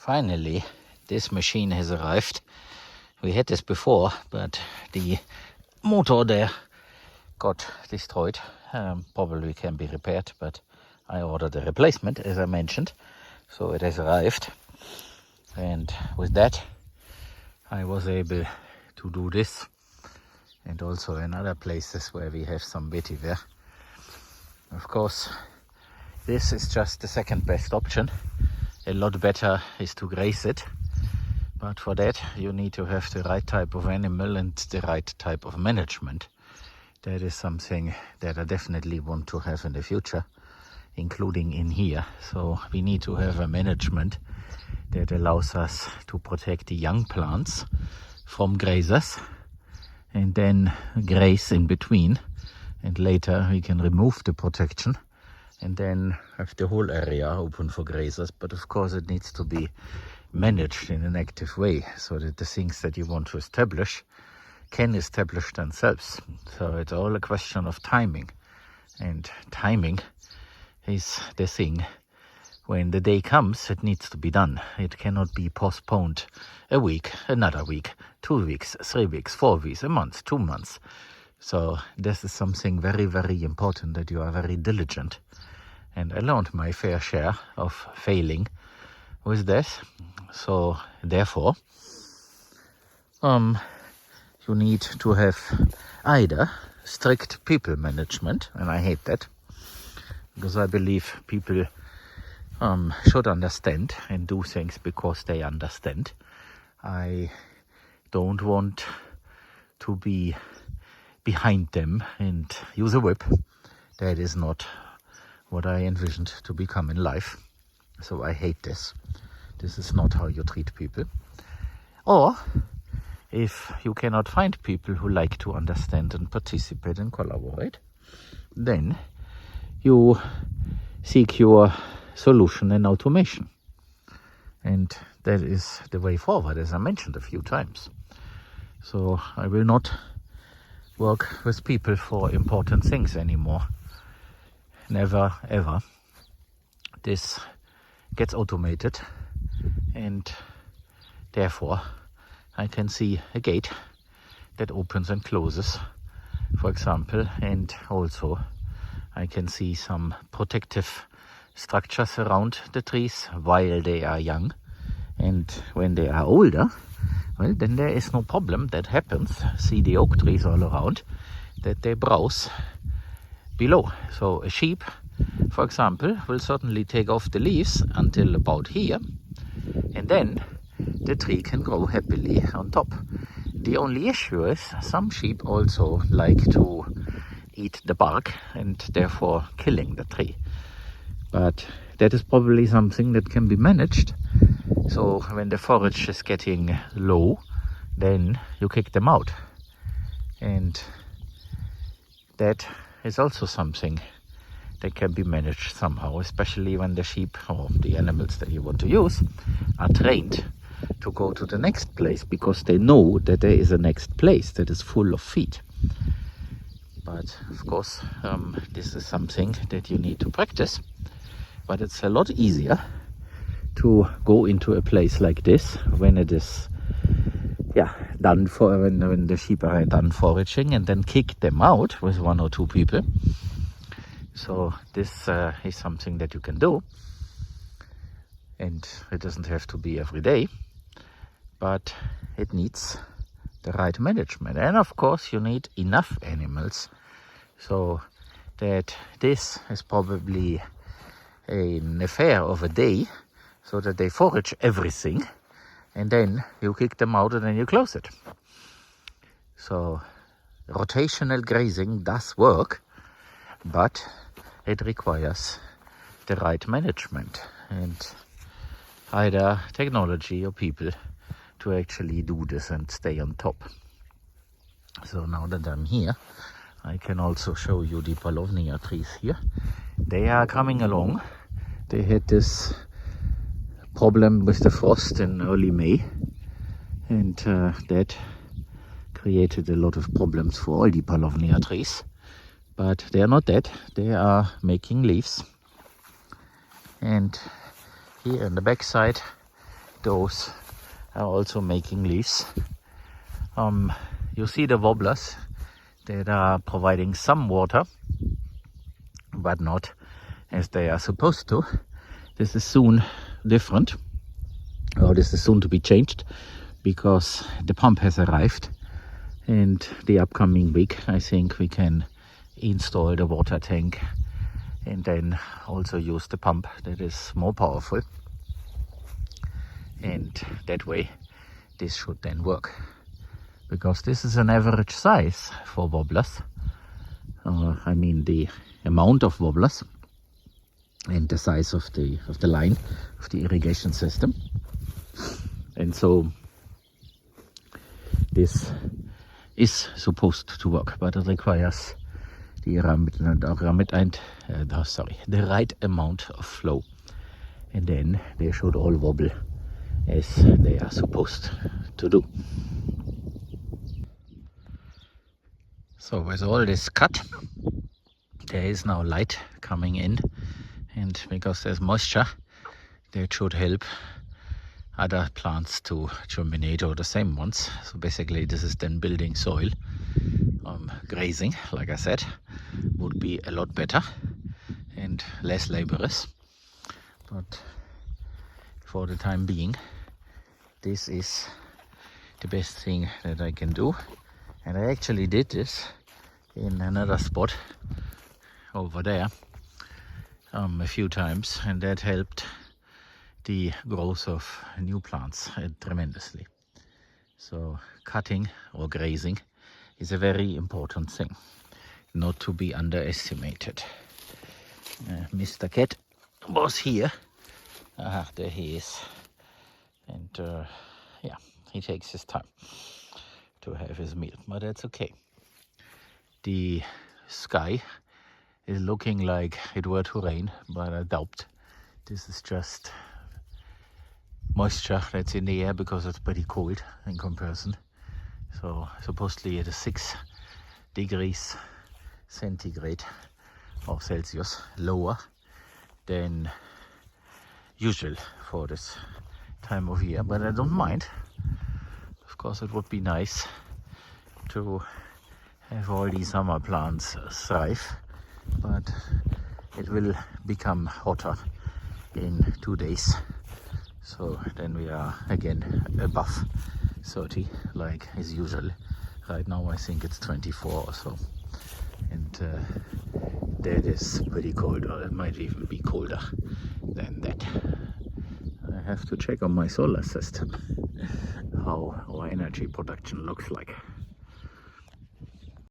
Finally, this machine has arrived. We had this before, but the motor there got destroyed. Probably can be repaired, but I ordered a replacement, as I mentioned. So it has arrived. And with that, I was able to do this. And also in other places where we have some vetiver. Of course, this is just the second best option. A lot better is to graze it. But for that, you need to have the right type of animal and the right type of management. That is something that I definitely want to have in the future, including in here. So we need to have a management that allows us to protect the young plants from grazers and then graze in between. And later we can remove the protection and then have the whole area open for grazers. But of course it needs to be managed in an active way so that the things that you want to establish can establish themselves. So it's all a question of timing. And timing is the thing. When the day comes, it needs to be done. It cannot be postponed a week, another week, 2 weeks, 3 weeks, 4 weeks, a month, 2 months. So this is something very, very important, that you are very diligent. And I learned my fair share of failing with this. So therefore, you need to have either strict people management, and I hate that, because I believe people should understand and do things because they understand. I don't want to be behind them and use a whip. That is not what I envisioned to become in life. So I hate this. This is not how you treat people. Or if you cannot find people who like to understand and participate and collaborate, then you seek your solution in automation. And that is the way forward, as I mentioned a few times. So I will not work with people for important things anymore. Never, ever. This gets automated, and therefore I can see a gate that opens and closes, for example, and also I can see some protective structures around the trees while they are young. And when they are older, well, then there is no problem. That happens. See the oak trees all around, that they browse below. So a sheep, for example, will certainly take off the leaves until about here, and then the tree can grow happily on top. The only issue is some sheep also like to eat the bark and therefore killing the tree. But that is probably something that can be managed. So when the forage is getting low, then you kick them out. And that is also something that can be managed somehow, especially when the sheep or the animals that you want to use are trained to go to the next place, because they know that there is a next place that is full of feed. But of course, this is something that you need to practice. But it's a lot easier to go into a place like this when it is done for, when the sheep are done foraging, and then kick them out with 1 or 2 people. So this is something that you can do, and it doesn't have to be every day, but it needs the right management. And of course you need enough animals, so that this is probably an affair of a day, so that they forage everything, and then you kick them out and then you close it. So rotational grazing does work, but it requires the right management and either technology or people to actually do this and stay on top. So now that I'm here, I can also show you the palovnia trees here. They are coming along. They had this problem with the frost in early May, and that created a lot of problems for all the palovnia trees. But they are not dead. They are making leaves. And here on the back side, those are also making leaves. You see the wobblers that are providing some water, but not as they are supposed to. This is soon different, or this is soon to be changed, because the pump has arrived, and the upcoming week I think we can install the water tank and then also use the pump that is more powerful, and that way this should then work, because this is an average size for wobblers. I mean the amount of wobblers and the size of the line of the irrigation system. And so this is supposed to work, but it requires the right amount of flow, and then they should all wobble as they are supposed to do. So with all this cut, there is now light coming in, and because there's moisture, that should help other plants to germinate, or the same ones. So basically this is then building soil. Grazing, like I said, would be a lot better and less laborious, but for the time being this is the best thing that I can do. And I actually did this in another spot over there a few times, and that helped the growth of new plants tremendously. So cutting or grazing is a very important thing, not to be underestimated. Mr. Cat was here. There he is. And yeah, he takes his time to have his meal, but that's okay. The sky is looking like it were to rain, but I doubt. This is just moisture that's in the air because it's pretty cold in comparison. So supposedly it is 6 degrees centigrade or Celsius lower than usual for this time of year, but I don't mind. Of course it would be nice to have all these summer plants thrive, but it will become hotter in 2 days. So then we are again above 30 like as usual. Right now I think it's 24 or so, and that is pretty cold, or it might even be colder than that. I have to check on my solar system how our energy production looks like.